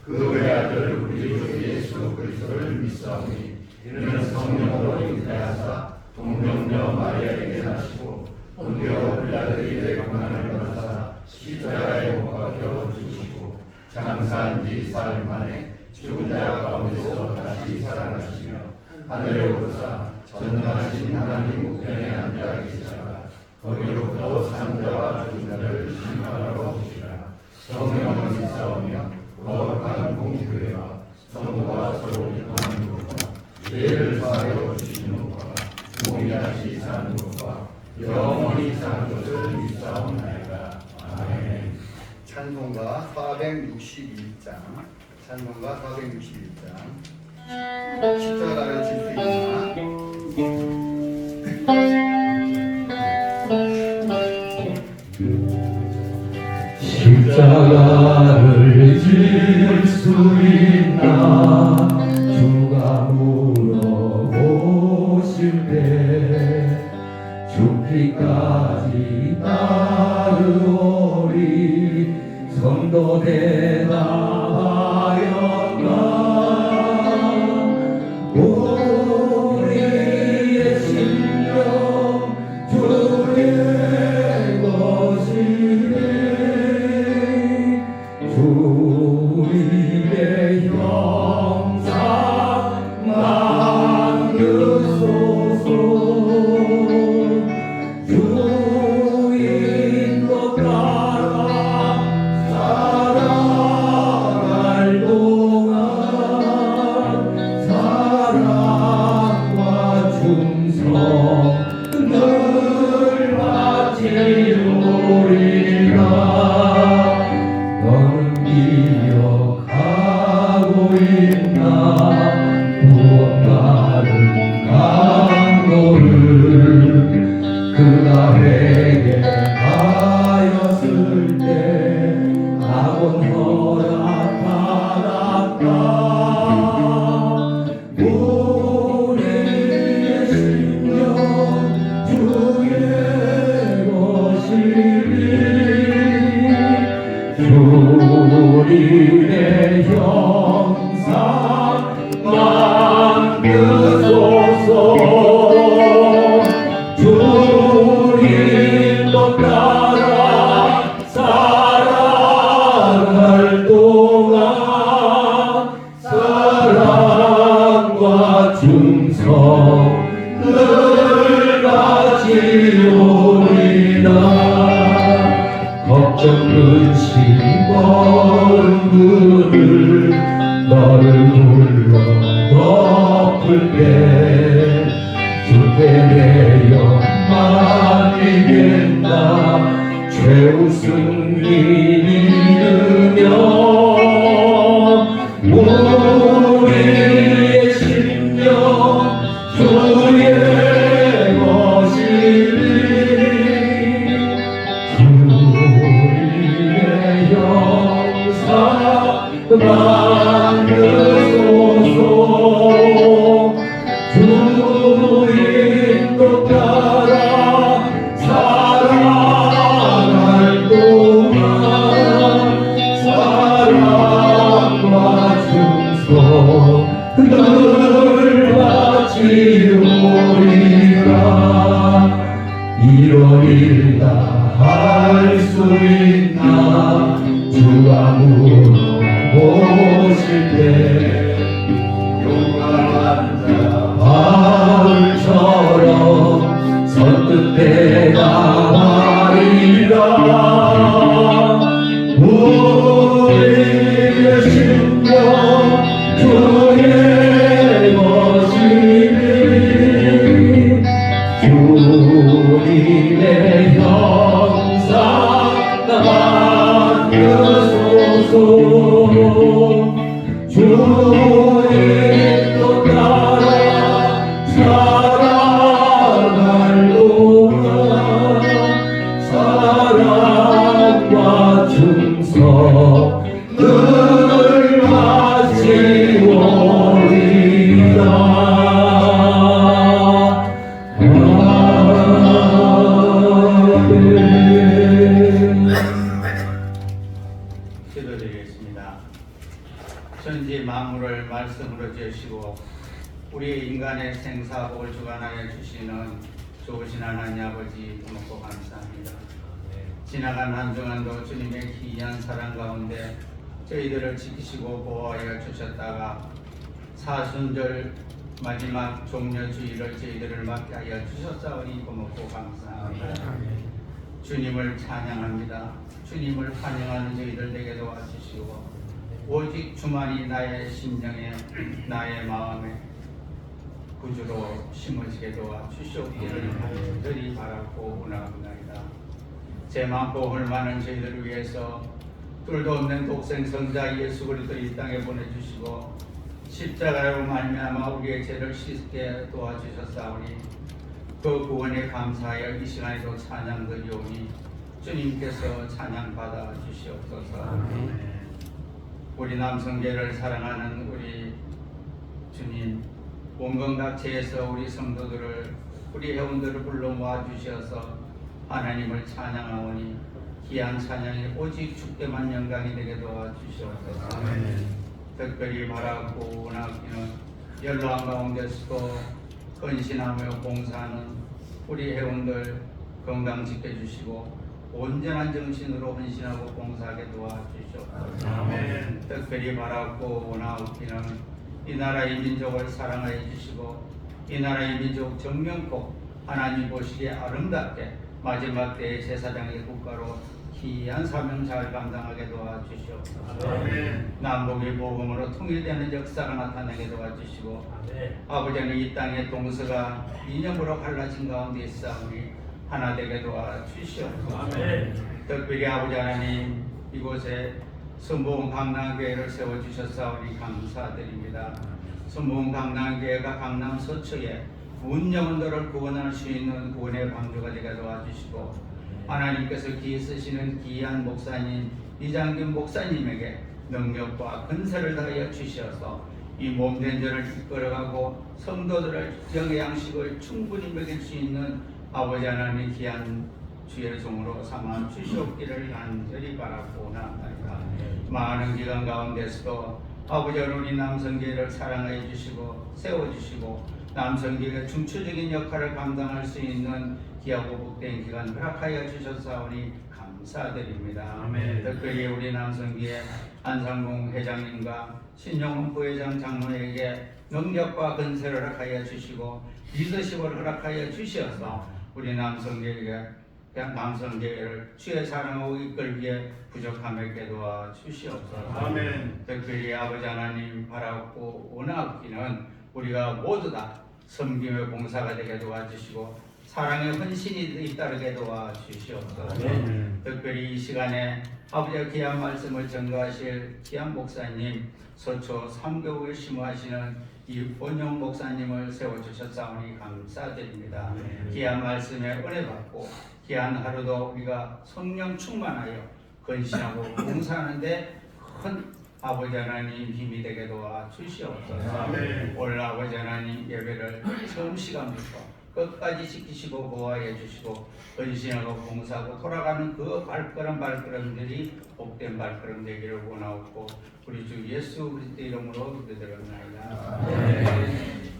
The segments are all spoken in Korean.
그의 아들 우리 주 예수 그리스도를 믿사오니 이는 성령으로 잉태하사 동정녀 마리아에게 나시고 본디오 빌라도에게 고난을 받으사 십자가에 못 박혀 죽으시고 장사한 지 사흘 만에 죽은 자 가운데서 다시 살아나시며 하늘에 오르사 전능하신 하나님 우편에 앉아 계시다가 거기로부터 산 자와 죽은 자를 심판하러 오시리라. 성령을 믿사오며 거룩한 공교회와 성도가 서로 이동하는 것과 죄를 사하여 주시는 것과 동일하시 사는 것과 영원히 사는 것을 믿사옵나이다. 아멘. 찬송가 461장 찬송가 461장 십자가를 질 수 있나? 십자가를 질 수 있나 주가 물어보실 때 죽기까지 따르오리 성도 대답하였나 우리의 심령 주의 것이니 주님의 형상 만드소서 주인도 따라 살아갈 동안 사랑과 충성 늘 바치오리라. 너는 기억하고 있나 무언가를 강도를 그날에게 하였을 때 낙원 허락받았다. 우리의 심령 주의 것이니 주님의 형상 만드소서 주님도 따라 살아갈 동안 사랑과 충성 늘 바치오리라. 걱정 근심 얼굴을 너를 불러 덮을 때 주께 내 영만 이겠나 최우승 이르며 우리의 심령 주의 것이니 주님의 형상 만드소서 주인도 따라 살아갈 동안 사랑과 충성 늘 바치오리라. 이런 일 다 할 수 있나 주가 물어보실 때 용감한 자 바울처럼 선뜻 대답하리라. 우리의 심령 주의 것이니 주님의 형상 만드소서 주님도 따라 살아갈 동안 사랑과 충성 늘 눈을 마치오리이다. 기도드리겠습니다. 천지 만물을 말씀으로 지으시고 우리 인간의 생사복을 주관하여 주시는 좋으신 하나님 아버지 고맙고 감사합니다. 지나간 한 주간도 주님의 기이한 사랑 가운데 저희들을 지키시고 보호하여 주셨다가 사순절 마지막 종려 주일을 저희들을 맡게 하여 주셨사오니 고맙고 감사합니다. 주님을 찬양합니다. 주님을 환영하는 저희들 되게 도와주시고 오직 주만이 나의 심령에 나의 마음에 구주로 심으시게 도와주시옵기를 간절히 바라고 원하옵나이다. 제 많고 헐많은 저희들을 위해서 둘도 없는 독생 성자 예수 그리스도를 이 땅에 보내주시고 십자가로 말미암아 우리의 죄를 씻게 도와주셨사오니 그 구원에 감사하여 이 시간에도 찬양드리오니 주님께서 찬양받아 주시옵소서. 우리 남성계를 사랑하는 우리 주님 온건각지에서 우리 성도들을 우리 회원들을 불러 모아 주셔서 하나님을 찬양하오니 귀한 찬양이 오직 주께만 영광이 되게 도와주시옵소서. 특별히 바라고 원하기는 연로한 가운데서도 헌신하며 봉사하는 우리 회원들 건강 지켜주시고 온전한 정신으로 헌신하고 봉사하게 도와주시옵소서. 특별히 바라고 원하기는 이 나라의 민족을 사랑하여 주시고 이 나라의 민족 정명코 하나님 보시기에 아름답게 마지막 때의 제사장의 국가로 귀한 사명 잘 감당하게 도와주시옵소서. 남북의 복음으로 통일되는 역사가 나타나게 도와주시고 아버지는 이 땅의 동서가 이념으로 갈라진 가운데 있사오니 하나 되게 도와주시옵소서. 특별히 아버지 하나님 이곳에 선보은 강남교회를 세워주셨사오니 감사드립니다. 선보은 강남교회가 강남 서초에 문 영혼들을 구원할 수 있는 구원의 방주가 되게 도와주시고 하나님께서 기이 쓰시는 귀한 목사님 이장균 목사님에게 능력과 근세를 다하여 주셔서 이 몸된 자를 이끌어가고 성도들을 영의 양식을 충분히 먹일 수 있는 아버지 하나님의 귀한 주의 종으로 삼아 주시옵기를 간절히 바라고 원합니다. 많은 기간 가운데서도 아버지 우리 남성교회를 사랑해 주시고 세워주시고 남성교회의 중추적인 역할을 감당할 수 있는 귀하고 복된 기간 허락하여 주셨사오니 감사드립니다. 특별히 우리 남성교회 안상봉 회장님과 신영훈 부회장 장로에게 능력과 근세를 허락하여 주시고 리더십을 허락하여 주셔서 우리 남성교회를 주의 사랑하고 이끌기에 부족함을 깨도와 주시옵소서. 특별히 아버지 하나님 바라고 원하기는 우리가 모두 다 섬김의 봉사가 되게 도와주시고 사랑의 헌신이 잇따르게 도와주시옵소서. 특별히 이 시간에 아버지의 귀한 말씀을 전가하실 귀한 목사님 서초 3교구에 심호하시는 이원영 목사님을 세워주셨사오니 감사드립니다. 귀한 말씀에 은혜 받고 귀한 하루도 우리가 성령 충만하여 헌신하고 봉사하는데 큰 아버지 하나님 힘이 되게 도와주시옵소서. 오늘 아버지 하나님 예배를 처음 시간부터 끝까지 지키시고 보호해 주시고 헌신하고 봉사하고 돌아가는 그 발걸음들이 복된 발걸음 되기를 원하옵고 우리 주 예수 그리스도 이름으로 기도드렸나이다.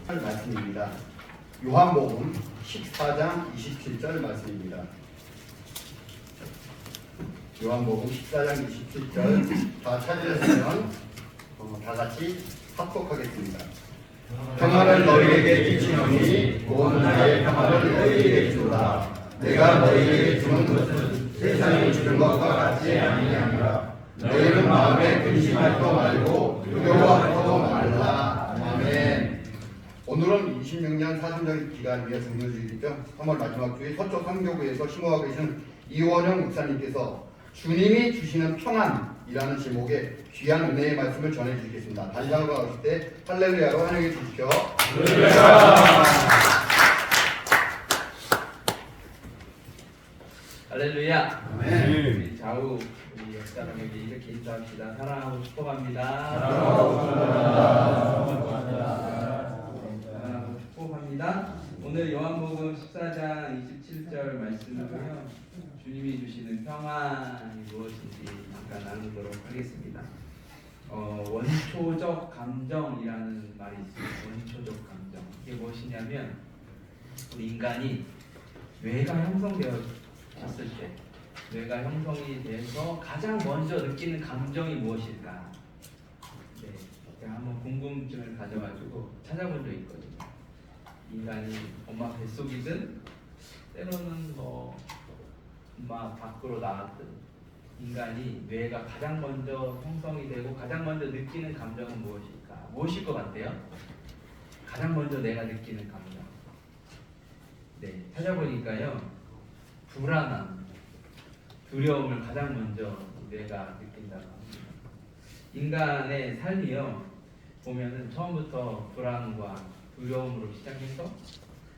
말씀입니다. 요한복음 14장 27절 말씀입니다. 요한복음 14장 27절 다 찾으셨으면 다 같이 합독하겠습니다. 평화를 너희에게 주시노니 곧 나의 평화를 너희에게 주라. 내가 너희에게 주는 것은 세상이 주는 것과 같지 아니하니라. 너희는 마음에 근심하지도 말고 두려워하지도 말라. 아멘. 오늘은 26년 사순절 기간 위해 종료주일이죠. 3월 마지막 주에 서초 3교구에서 심호하고 계신 이원영 목사님께서 주님이 주시는 평안이라는 제목의 귀한 은혜의 말씀을 전해주시겠습니다. 단장으로 나오실 때 할렐루야로 환영해 주십시오. 할렐루야. 아멘. 우리 좌우 우리 옆 사람에게 이렇게 인사합시다. 사랑하고 축복합니다. 사랑하고 축복합니다. 오늘 요한복음 14장 27절 말씀으로요. 주님이 주시는 평안이 무엇인지 잠깐 나누도록 하겠습니다. 원초적 감정이라는 말이 있습니다. 원초적 감정. 이게 무엇이냐면 우리 인간이 뇌가 형성되었을 때, 뇌가 형성이 돼서 가장 먼저 느끼는 감정이 무엇일까? 네, 제가 한번 궁금증을 가져가지고 찾아본 적 있거든요. 인간이 엄마 뱃속이든 때로는 뭐 엄마 밖으로 나왔든 인간이 뇌가 가장 먼저 형성이 되고 가장 먼저 느끼는 감정은 무엇일까? 무엇일 것 같아요? 가장 먼저 내가 느끼는 감정. 네, 찾아보니까요. 불안함, 두려움을 가장 먼저 뇌가 느낀다고 합니다. 인간의 삶이요. 보면은 처음부터 불안과 두려움으로 시작해서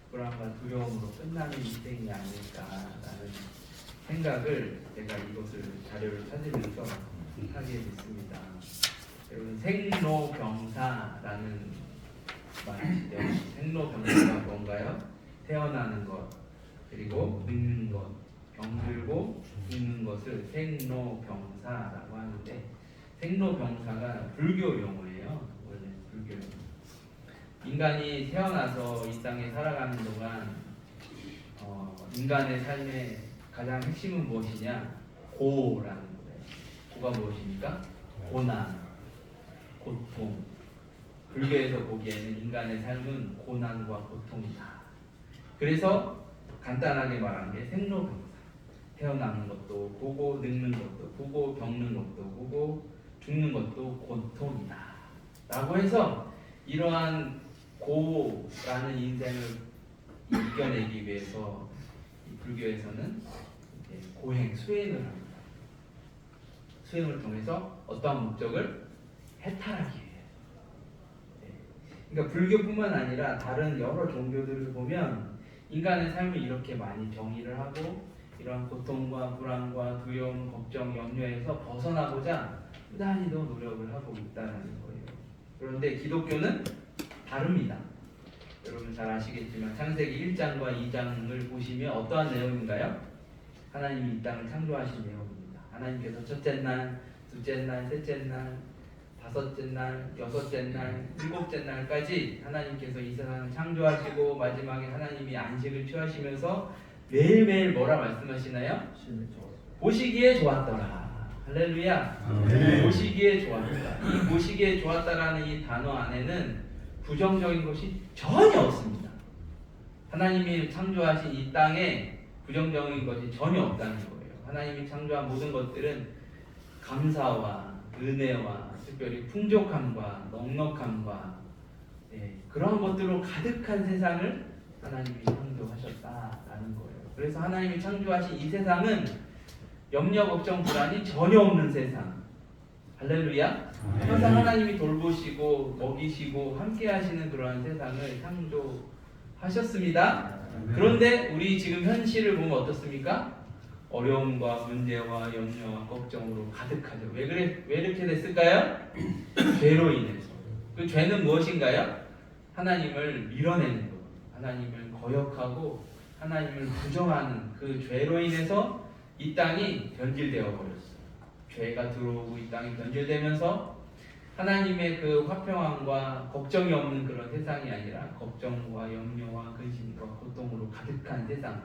불안과 두려움으로 끝나는 인생이 아닐까라는 생각을 제가 이것을 자료를 찾으면서 하게 됐습니다. 여러분 생로병사라는 말이죠. 생로병사가 뭔가요? 태어나는 것, 그리고 늙는 것, 병들고 죽는 것을 생로병사라고 하는데 생로병사가 불교 용어예요. 원래 불교 용어. 인간이 태어나서 이 땅에 살아가는 동안 인간의 삶의 가장 핵심은 무엇이냐? 고라는 거예요. 고가 무엇입니까? 고난, 고통. 불교에서 보기에는 인간의 삶은 고난과 고통이다. 그래서 간단하게 말한 게 생로병사. 태어나는 것도 보고 늙는 것도 보고 병는 것도 보고 죽는 것도 고통이다. 라고 해서 이러한 고라는 인생을 이겨내기 위해서 불교에서는 고행, 수행을 합니다. 수행을 통해서 어떠한 목적을 해탈하기 위해. 그러니까 불교뿐만 아니라 다른 여러 종교들을 보면 인간의 삶을 이렇게 많이 정의를 하고 이러한 고통과 불안과 두려움, 걱정, 염려에서 벗어나고자 부단히도 노력을 하고 있다는 거예요. 그런데 기독교는 다릅니다. 여러분 잘 아시겠지만 창세기 1장과 2장을 보시면 어떠한 내용인가요? 하나님이 이 땅을 창조하신 내용입니다. 하나님께서 첫째 날, 둘째 날, 셋째 날, 다섯째 날, 여섯째 날, 일곱째 날까지 하나님께서 이 세상을 창조하시고 마지막에 하나님이 안식을 취하시면서 매일매일 뭐라 말씀하시나요? 보시기에 좋았더라. 할렐루야. 보시기에 좋았더라. 이 보시기에 좋았다라는 이 단어 안에는 부정적인 것이 전혀 없습니다. 하나님이 창조하신 이 땅에 부정적인 것이 전혀 없다는 거예요. 하나님이 창조한 모든 것들은 감사와 은혜와 특별히 풍족함과 넉넉함과 그러한 것들로 가득한 세상을 하나님이 창조하셨다라는 거예요. 그래서 하나님이 창조하신 이 세상은 염려, 걱정, 불안이 전혀 없는 세상. 할렐루야. 항상 하나님이 돌보시고 먹이시고 함께 하시는 그러한 세상을 창조하셨습니다. 그런데 우리 지금 현실을 보면 어떻습니까? 어려움과 문제와 염려와 걱정으로 가득하죠. 왜 이렇게 됐을까요? 죄로 인해서. 그 죄는 무엇인가요? 하나님을 밀어내는 것, 하나님을 거역하고 하나님을 부정하는 그 죄로 인해서 이 땅이 변질되어 버렸어요. 죄가 들어오고 이 땅이 변질되면서 하나님의 그 화평함과 걱정이 없는 그런 세상이 아니라 걱정과 염려와 근심과 고통으로 가득한 세상.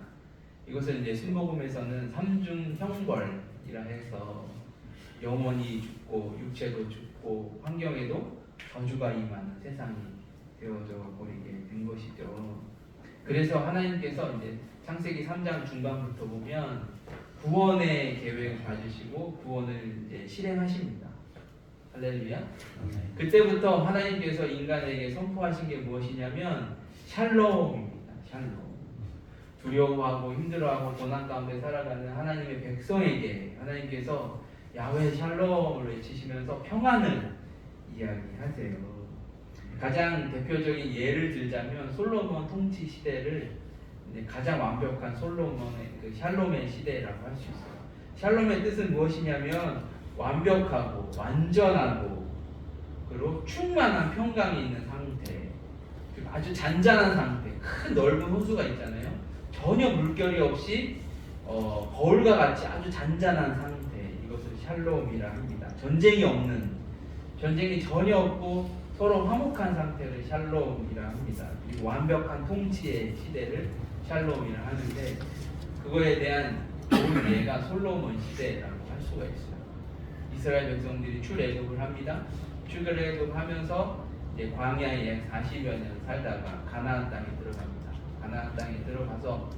이것을 이제 순복음에서는 삼중형벌이라 해서 영혼이 죽고 육체도 죽고 환경에도 저주가 임하는 세상이 되어져 버리게 된 것이죠. 그래서 하나님께서 이제 창세기 3장 중반부터 보면 구원의 계획을 가지시고 구원을 이제 실행하십니다. 할렐루야. 그때부터 하나님께서 인간에게 선포하신 게 무엇이냐면 샬롬입니다. 샬롬. 두려워하고 힘들어하고 고난 가운데 살아가는 하나님의 백성에게 하나님께서 야훼 샬롬을 외치시면서 평안을 이야기하세요. 가장 대표적인 예를 들자면 솔로몬 통치 시대를 가장 완벽한 솔로몬의 그 샬롬의 시대라고 할 수 있어요. 샬롬의 뜻은 무엇이냐면 완벽하고 완전하고 그리고 충만한 평강이 있는 상태, 그리고 아주 잔잔한 상태, 큰 넓은 호수가 있잖아요. 전혀 물결이 없이 거울과 같이 아주 잔잔한 상태, 이것을 샬롬이라 합니다. 전쟁이 없는, 전쟁이 전혀 없고 서로 화목한 상태를 샬롬이라 합니다. 그리고 완벽한 통치의 시대를 샬롬이라 하는데, 그거에 대한 좋은 예가 솔로몬 시대라고 할 수가 있어요. 이스라엘 백성들이 출애굽을 합니다. 출애굽하면서 이제 광야에 약 40여 년 살다가 가나안 땅에 들어갑니다. 가나안 땅에 들어가서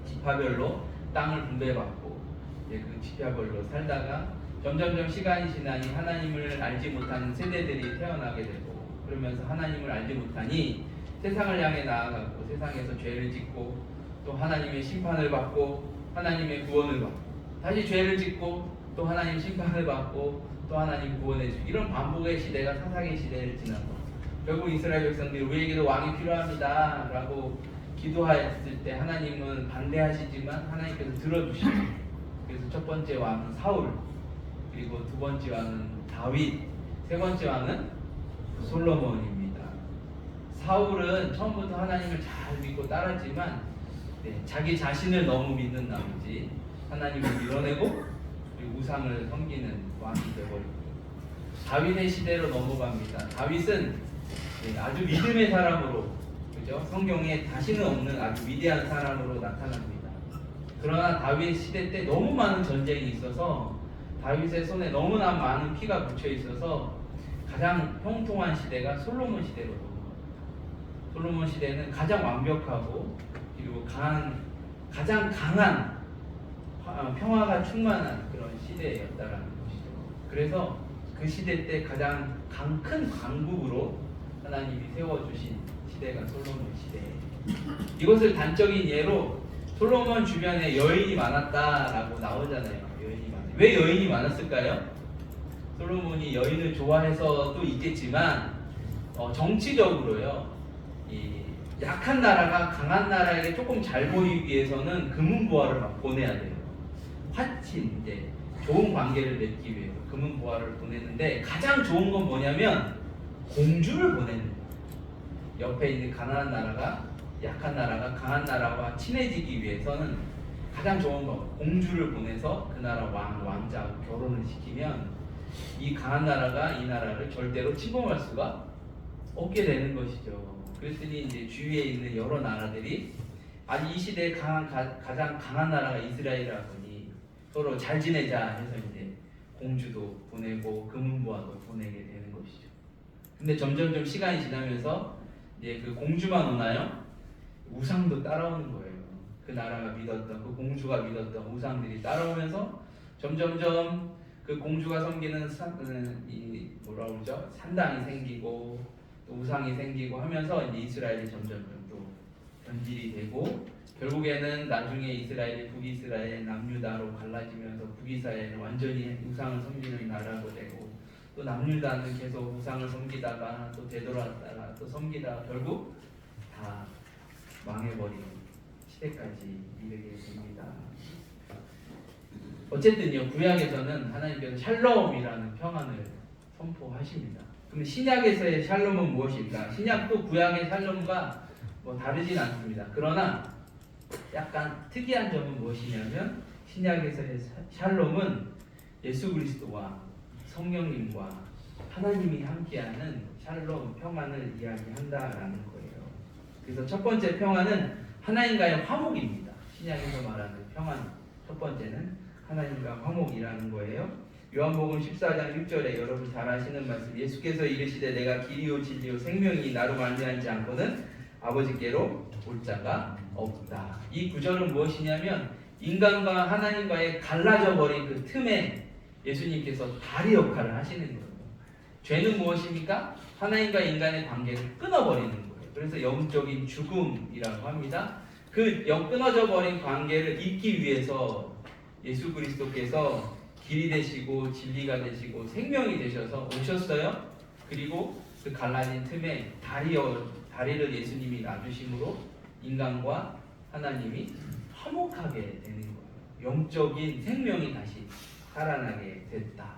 지파별로 땅을 분배받고 이제 그 지파별로 살다가 점점점 시간이 지나니 하나님을 알지 못하는 세대들이 태어나게 되고, 그러면서 하나님을 알지 못하니 세상을 향해 나아가고 세상에서 죄를 짓고 또 하나님의 심판을 받고 하나님의 구원을 받고 다시 죄를 짓고 또 하나님 심판을 받고 또 하나님 구원해 주고, 이런 반복의 시대가 사사기 시대를 지나고 결국 이스라엘 백성들이 우리에게도 왕이 필요합니다 라고 기도했을 때 하나님은 반대하시지만 하나님께서 들어주시고, 그래서 첫 번째 왕은 사울, 그리고 두 번째 왕은 다윗, 세 번째 왕은 솔로몬입니다. 사울은 처음부터 하나님을 잘 믿고 따랐지만 자기 자신을 너무 믿는 나머지 하나님을 밀어내고 그리고 우상을 섬기는 왕이 되어버리고, 다윗의 시대로 넘어갑니다. 다윗은 아주 믿음의 사람으로, 그죠? 성경에 다시는 없는 아주 위대한 사람으로 나타납니다. 그러나 다윗 시대 때 너무 많은 전쟁이 있어서 다윗의 손에 너무나 많은 피가 묻혀 있어서 가장 형통한 시대가 솔로몬 시대로 넘어갑니다. 솔로몬 시대는 가장 완벽하고 그리고 가장 강한 평화가 충만한 그런 시대였다라는 것이죠. 그래서 그 시대 때 가장 큰 강국으로 하나님이 세워주신 시대가 솔로몬 시대예요. 이것을 단적인 예로 솔로몬 주변에 여인이 많았다라고 나오잖아요. 왜 여인이 많았을까요? 솔로몬이 여인을 좋아해서도 있겠지만 정치적으로요, 이 약한 나라가 강한 나라에게 조금 잘 보이기 위해서는 금은보화를 막 보내야 돼요. 화친, 이제 좋은 관계를 맺기 위해서 금은보화를 보내는데, 가장 좋은 건 뭐냐면 공주를 보내는 거예요. 옆에 있는 가난한 나라가, 약한 나라가 강한 나라와 친해지기 위해서는 가장 좋은 거, 공주를 보내서 그 나라 왕자하고 결혼을 시키면 이 강한 나라가 이 나라를 절대로 침범할 수가 없게 되는 것이죠. 그랬더니 이제 주위에 있는 여러 나라들이 이 시대에 가장 강한 나라가 이스라엘이라 보니 서로 잘 지내자 해서 이제 공주도 보내고 금은보화도 보내게 되는 것이죠. 근데 점점점 시간이 지나면서 이제 그 공주만 오나요? 우상도 따라오는 거예요. 그 나라가 믿었던, 그 공주가 믿었던 우상들이 따라오면서 점점점 그 공주가 섬기는 산당이 생기고 또 우상이 생기고 하면서 이제 이스라엘이 점점점 또 변질이 되고, 결국에는 나중에 이스라엘이 북이스라엘, 남유다로 갈라지면서 북이스라엘은 완전히 우상을 섬기는 나라가 되고, 또 남유다는 계속 우상을 섬기다가 또 되돌아왔다가 또 섬기다가 결국 다 망해버리는 시대까지 이르게 됩니다. 어쨌든요, 구약에서는 하나님께서 샬롬이라는 평안을 선포하십니다. 그럼 신약에서의 샬롬은 무엇일까? 신약도 구약의 샬롬과 다르진 않습니다. 그러나 약간 특이한 점은 무엇이냐면, 신약에서의 샬롬은 예수 그리스도와 성령님과 하나님이 함께하는 샬롬, 평안을 이야기한다라는 거예요. 그래서 첫 번째 평안은 하나님과의 화목입니다. 신약에서 말하는 평안, 첫 번째는 하나님과 화목이라는 거예요. 요한복음 14장 6절에 여러분 잘 아시는 말씀, 예수께서 이르시되 내가 길이요 진리요 생명이 나로 말미암지 않고는 아버지께로 올 자가 없다. 이 구절은 무엇이냐면, 인간과 하나님과의 갈라져 버린 그 틈에 예수님께서 다리 역할을 하시는 거예요. 죄는 무엇입니까? 하나님과 인간의 관계를 끊어버리는 거예요. 그래서 영적인 죽음이라고 합니다. 그 끊어져 버린 관계를 잇기 위해서 예수 그리스도께서 길이 되시고 진리가 되시고 생명이 되셔서 오셨어요. 그리고 그 갈라진 틈에 다리를 예수님이 놔주심으로 인간과 하나님이 화목하게 되는 거예요. 영적인 생명이 다시 살아나게 됐다.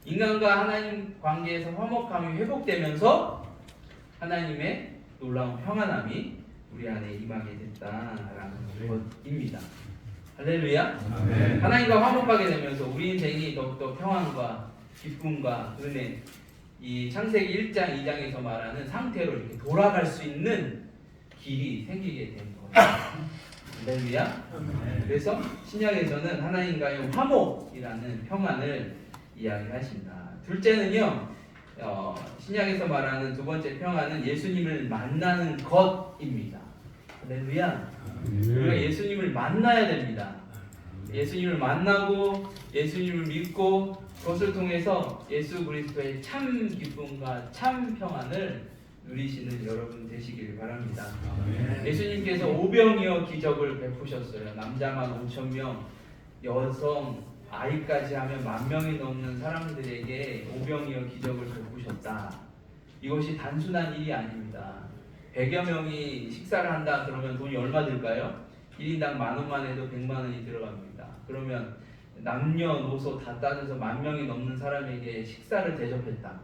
인간과 하나님 관계에서 화목함이 회복되면서 하나님의 놀라운 평안함이 우리 안에 임하게 됐다라는 것입니다. 할렐루야. 아멘. 하나님과 화목하게 되면서 우리 인생이 더욱더 평안과 기쁨과 은혜, 이 창세기 1장 2장에서 말하는 상태로 이렇게 돌아갈 수 있는 길이 생기게 된 거죠. 할렐루야. 그래서 신약에서는 하나님과의 화목이라는 평안을 이야기하신다. 둘째는요, 신약에서 말하는 두 번째 평안은 예수님을 만나는 것입니다. 할렐루야. 우리가 예수님을 만나야 됩니다. 예수님을 만나고 예수님을 믿고 그것을 통해서 예수 그리스도의 참 기쁨과 참 평안을 누리시는 여러분 되시길 바랍니다. 예수님께서 오병이어 기적을 베푸셨어요. 남자만 5,000명, 여성, 아이까지 하면 10,000명이 넘는 사람들에게 오병이어 기적을 베푸셨다. 이것이 단순한 일이 아닙니다. 100여 명이 식사를 한다 그러면 돈이 얼마 들까요? 1인당 10,000원만 해도 100만 원이 들어갑니다. 그러면 남녀노소 다 따져서 10,000명이 넘는 사람에게 식사를 대접했다.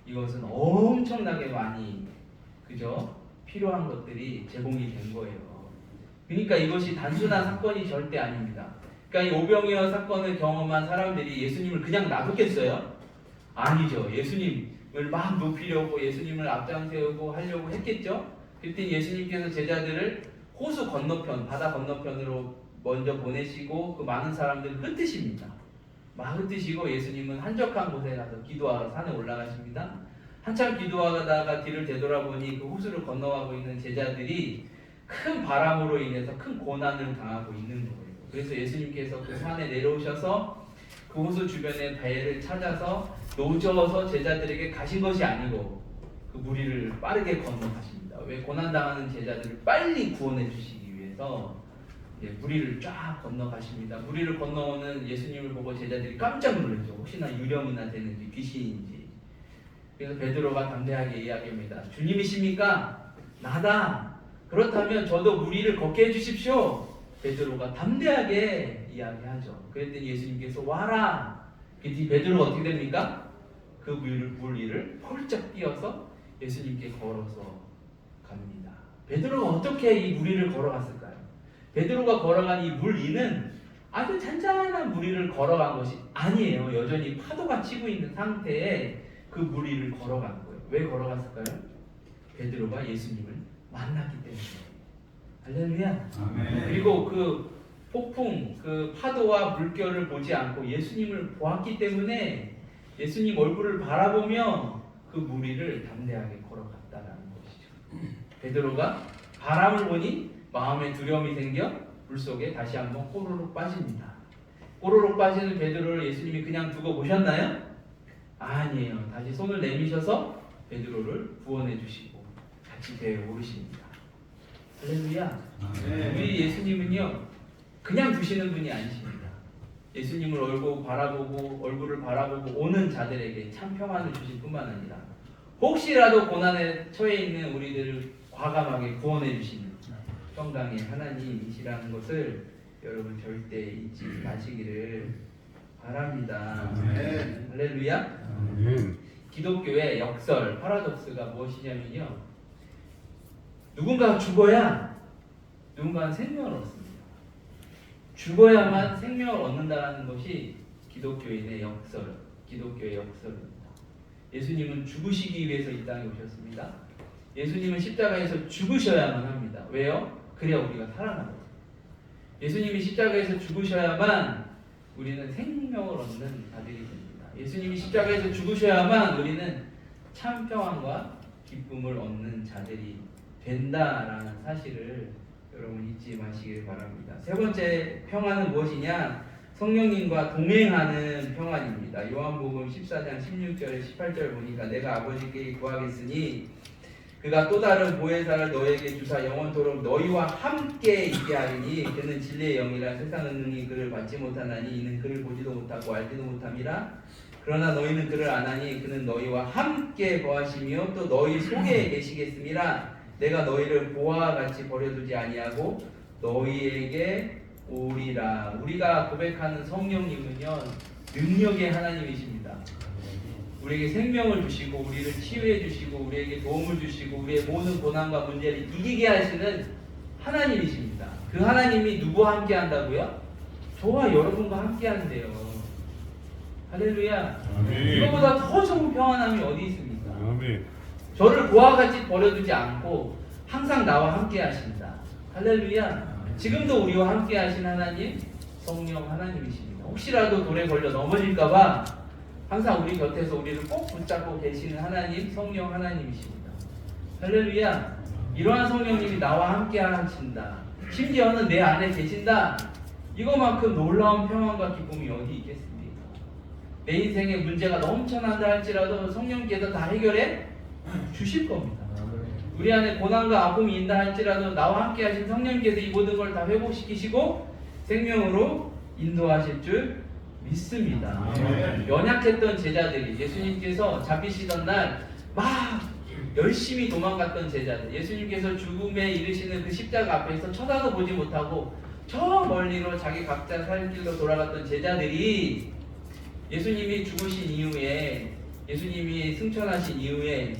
이것은 엄청나게 많이 그죠? 필요한 것들이 제공이 된 거예요. 그러니까 이것이 단순한 사건이 절대 아닙니다. 그러니까 이 오병이어 사건을 경험한 사람들이 예수님을 그냥 놔뒀겠어요? 아니죠. 예수님을 막 높이려고 예수님을 앞장세우고 하려고 했겠죠? 그때 예수님께서 제자들을 호수 건너편, 바다 건너편으로 먼저 보내시고 그 많은 사람들을 흩으십니다. 막 흩으시고 예수님은 한적한 곳에 가서 기도하러 산에 올라가십니다. 한참 기도하다가 뒤를 되돌아보니 그 호수를 건너가고 있는 제자들이 큰 바람으로 인해서 큰 고난을 당하고 있는 거예요. 그래서 예수님께서 그 산에 내려오셔서 그 호수 주변에 배를 찾아서 노저어서 제자들에게 가신 것이 아니고 그 무리를 빠르게 건너가십니다. 왜? 고난당하는 제자들을 빨리 구원해 주시기 위해서 무리를 쫙 건너가십니다. 무리를 건너오는 예수님을 보고 제자들이 깜짝 놀랐죠. 혹시나 유령이나 되는지 귀신인지. 그래서 베드로가 담대하게 이야기합니다. 주님이십니까? 나다. 그렇다면 저도 무리를 걷게 해주십시오. 베드로가 담대하게 이야기하죠. 그랬더니 예수님께서 와라. 그뒤 베드로가 어떻게 됩니까? 그 물 위를 펄쩍 뛰어서 예수님께 걸어서 갑니다. 베드로가 어떻게 이 물 위를 걸어갔을까요? 베드로가 걸어간 이 물 위는 아주 잔잔한 물 위를 걸어간 것이 아니에요. 여전히 파도가 치고 있는 상태에 그 물 위를 걸어간 거예요. 왜 걸어갔을까요? 베드로가 예수님을 만났기 때문에. 할렐루야. 아멘. 그리고 그 폭풍, 그 파도와 물결을 보지 않고 예수님을 보았기 때문에 예수님 얼굴을 바라보며 그 물 위를 담대하게 걸어갔다라는 것이죠. 베드로가 바람을 보니 마음에 두려움이 생겨 물속에 다시 한번 꼬르륵 빠집니다. 꼬르륵 빠지는 베드로를 예수님이 그냥 두고 보셨나요? 아니에요. 다시 손을 내미셔서 베드로를 구원해 주시고 같이 배에 오르십니다. 할렐루야. 우리 예수님은요 그냥 두시는 분이 아니십니다. 예수님을 얼굴을 바라보고 오는 자들에게 참 평안을 주실 뿐만 아니라 혹시라도 고난에 처해 있는 우리들을 과감하게 구원해 주시는 평강의 하나님이시라는 것을 여러분 절대 잊지 마시기를 바랍니다. 할렐루야. 기독교의 역설, 파라독스가 무엇이냐면요, 누군가가 죽어야 누군가는 생명을 얻습니다. 죽어야만 생명을 얻는다는 것이 기독교인의 역설, 기독교의 역설입니다. 예수님은 죽으시기 위해서 이 땅에 오셨습니다. 예수님은 십자가에서 죽으셔야만 합니다. 왜요? 그래야 우리가 살아나거든요. 예수님이 십자가에서 죽으셔야만 우리는 생명을 얻는 자들이 됩니다. 예수님이 십자가에서 죽으셔야만 우리는 참 평안과 기쁨을 얻는 자들이 된다라는 사실을 여러분 잊지 마시길 바랍니다. 세 번째 평안은 무엇이냐? 성령님과 동행하는 평안입니다. 요한복음 14장 16절에 18절 보니까 내가 아버지께 구하겠으니 그가 또 다른 보혜사를 너에게 주사 영원토록 너희와 함께 있게 하리니 그는 진리의 영이라 세상은 능히 그를 받지 못하나니 이는 그를 보지도 못하고 알지도 못함이라. 그러나 너희는 그를 아나니 그는 너희와 함께 거하시며 또 너희 속에 계시겠음이라. 내가 너희를 보아와 같이 버려두지 아니하고 너희에게 오리라. 우리가 고백하는 성령님은요, 능력의 하나님이십니다. 우리에게 생명을 주시고 우리를 치유해 주시고 우리에게 도움을 주시고 우리의 모든 고난과 문제를 이기게 하시는 하나님이십니다. 그 하나님이 누구와 함께 한다고요? 저와 여러분과 함께 한대요. 할렐루야. 이거보다 더 좋은 평안함이 어디 있습니까? 저를 고와 같이 버려두지 않고 항상 나와 함께 하신다. 할렐루야. 지금도 우리와 함께 하신 하나님, 성령 하나님이십니다. 혹시라도 돌에 걸려 넘어질까봐 항상 우리 곁에서 우리를 꼭 붙잡고 계시는 하나님, 성령 하나님이십니다. 할렐루야. 이러한 성령님이 나와 함께 하신다. 심지어는 내 안에 계신다. 이거만큼 놀라운 평안과 기쁨이 어디 있겠습니까? 내 인생에 문제가 넘쳐난다 할지라도 성령께서 다 해결해 주실 겁니다. 우리 안에 고난과 아픔이 있다 할지라도 나와 함께 하신 성령께서 이 모든 걸 다 회복시키시고 생명으로 인도하실 줄 믿습니다. 연약했던 제자들이 예수님께서 잡히시던 날 막 열심히 도망갔던 제자들, 예수님께서 죽음에 이르시는 그 십자가 앞에서 쳐다도 보지 못하고 저 멀리로 자기 각자 살 길로 돌아갔던 제자들이 예수님이 죽으신 이후에, 예수님이 승천하신 이후에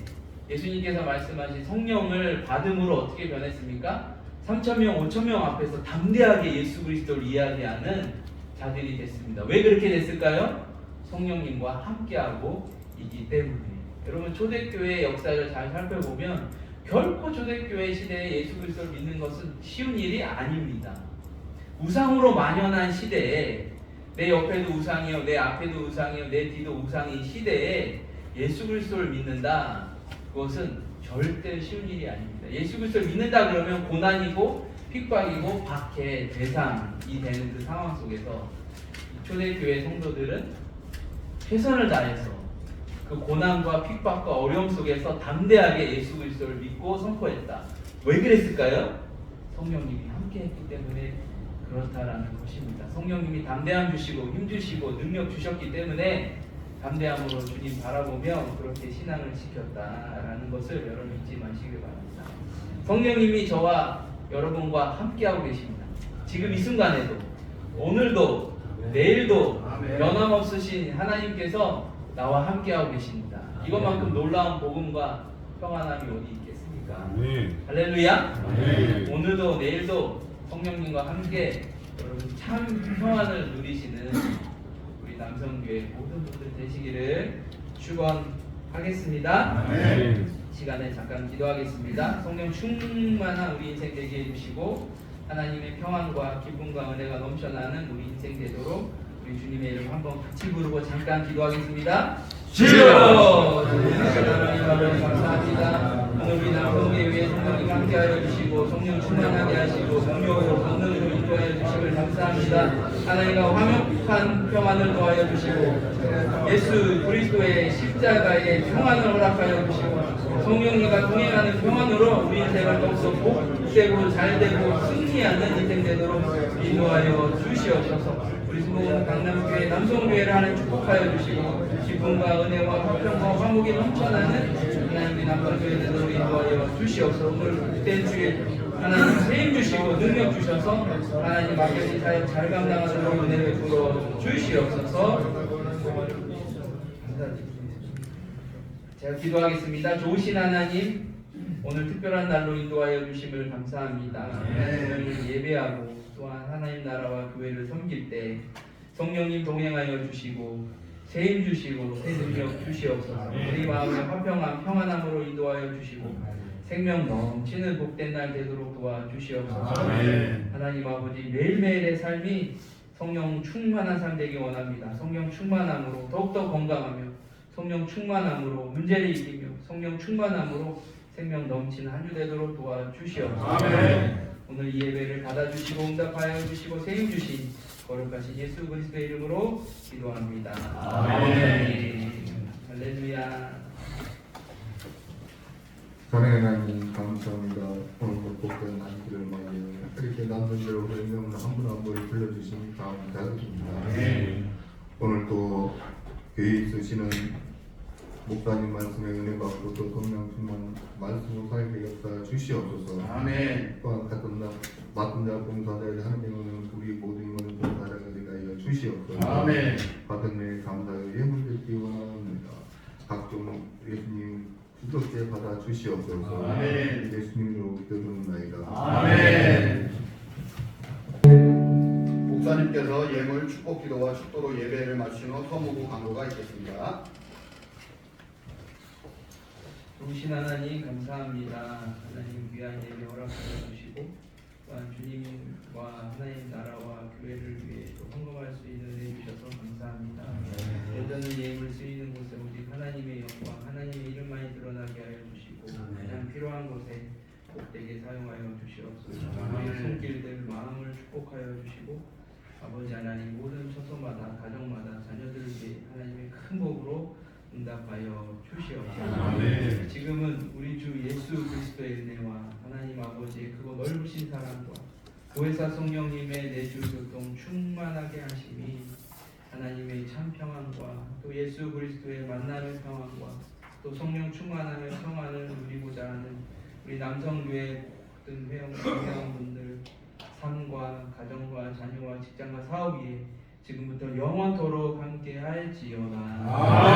예수님께서 말씀하신 성령을 받음으로 어떻게 변했습니까? 3,000명, 5,000명 앞에서 담대하게 예수 그리스도를 이야기하는 자들이 됐습니다. 왜 그렇게 됐을까요? 성령님과 함께하고 있기 때문에. 여러분, 초대교회의 역사를 잘 살펴보면 결코 초대교회 시대에 예수 그리스도를 믿는 것은 쉬운 일이 아닙니다. 우상으로 만연한 시대에 내 옆에도 우상이요, 내 앞에도 우상이요, 내 뒤도 우상인 시대에 예수 그리스도를 믿는다. 그것은 절대 쉬운 일이 아닙니다. 예수 그리스도를 믿는다 그러면 고난이고 핍박이고 박해 대상이 되는 그 상황 속에서 초대교회 성도들은 최선을 다해서 그 고난과 핍박과 어려움 속에서 담대하게 예수 그리스도를 믿고 선포했다. 왜 그랬을까요? 성령님이 함께했기 때문에 그렇다라는 것입니다. 성령님이 담대함 주시고 힘 주시고 능력 주셨기 때문에 담대함으로 주님 바라보며 그렇게 신앙을 지켰다라는 것을 여러분 잊지 마시길 바랍니다. 성령님이 저와 여러분과 함께하고 계십니다. 지금 이 순간에도, 오늘도, 내일도 변함없으신 하나님께서 나와 함께하고 계십니다. 이것만큼 놀라운 복음과 평안함이 어디 있겠습니까? 할렐루야. 오늘도 내일도 성령님과 함께 여러분 참 평안을 누리시는 우리 남성교회 모든 분들 되시기를 축원하겠습니다. 시간에 잠깐 기도하겠습니다. 성령 충만한 우리 인생 되게 해주시고 하나님의 평안과 기쁨과 은혜가 넘쳐나는 우리 인생 되도록 우리 주님의 이름 한번 같이 부르고 잠깐 기도하겠습니다. 주여! 하나님 감사합니다. 오늘 우리 남성교회에 성령님 함께하여 주시고 성령 충만하게 하시고 성령으로 강력으로 인도하여 주심을 감사합니다. 하나님과 화목한 평안을 더하여 주시고 예수 그리스도의 십자가의 평안을 허락하여 주시고 성령님과 동행하는 평안으로 우리 인생을 더욱더 복되고 잘되고 승리하는 인생 되도록 인도하여 주시옵소서. 우리 수목원 강남교회 남성교회를 하나님 축복하여 주시고 기쁨과 은혜와 화평과 화목이 넘쳐나는 하나님의 남성교회 되도록 인도하여 주시옵소서. 오늘 그때 주에 하나님 세임 주시고 능력 주셔서 하나님 맡겨진 사역 잘 감당하도록 은혜를 부어 주시옵소서. 제가 기도하겠습니다. 좋으신 하나님, 오늘 특별한 날로 인도하여 주심을 감사합니다. 오늘 예배하고 또한 하나님 나라와 교회를 섬길 때 성령님 동행하여 주시고 세임 주시고 새 능력 주시옵소서. 우리 마음에 화평한 평안함으로 인도하여 주시고 생명 넘치는 복된 날 되도록 도와주시옵소서. 하나님 아버지, 매일매일의 삶이 성령 충만한 삶 되기 원합니다. 성령 충만함으로 더욱더 건강하며 성령 충만함으로 문제를 이기며 성령 충만함으로 생명 넘치는 한 주 되도록 도와주시옵소서. 오늘 이 예배를 받아주시고 응답하여 주시고 세임 주신 거룩하신 예수 그리스도의 이름으로 기도합니다. 아멘. 할렐루야. 사랑의 하나님 감사합니다. 오늘도 복된 날들을 맞이해 이렇게 남성들로 명을 한 분 한 분을 불러주시니 감사드립니다. 오늘도 교회에 있으시는 목사님 말씀에 은혜 받고 또 성령 충만 말씀으로 살게 역사 주시옵소서. 아멘. 또한 같은 날 맡은 자 봉사자에게 하나님은 우리 모든 인원을 봉사자가 되게 하여 주시옵소서. 아멘. 받은 일 감사의 예물 드리기 원합니다. 각종 예수님 구독제 받아 주시옵소서. 아멘. 예수님으로 기도드립나이다. 아멘. 목사님께서 예물 축복 기도와 축도로 예배를 마친 후 서무구 강도가 있겠습니다. 좋으신 하나님 감사합니다. 하나님 귀한 예배 허락하여 주시고 또한 주님과 하나님 나라와 교회를 위해 또 헌금할 수 있는 은혜 주셔서 감사합니다. 여전히 예물 쓰이는 곳에 오직 하나님의 영광, 하나님의 이름만이 드러나게 하여 주시고 가장 필요한 곳에 복되게 사용하여 주시옵소서. 우리의 손길들 마음을 축복하여 주시고 아버지 하나님 모든 처소마다 가정마다 자녀들을 위해 하나님의 큰 복으로 응답하여 주시옵소서. 아멘. 지금은 우리 주 예수 그리스도의 은혜와 하나님 아버지의 크고 넓으신 사랑과 보혜사 성령님의 내주 교통 충만하게 하심이 하나님의 참 평안과 또 예수 그리스도의 만남의 평안과 또 성령 충만함의 평안을 누리고자 하는 우리 남성교회 모든 회원분들 삶과 가정과 자녀와 직장과 사업 위에 지금부터 영원토록 함께 할지어다.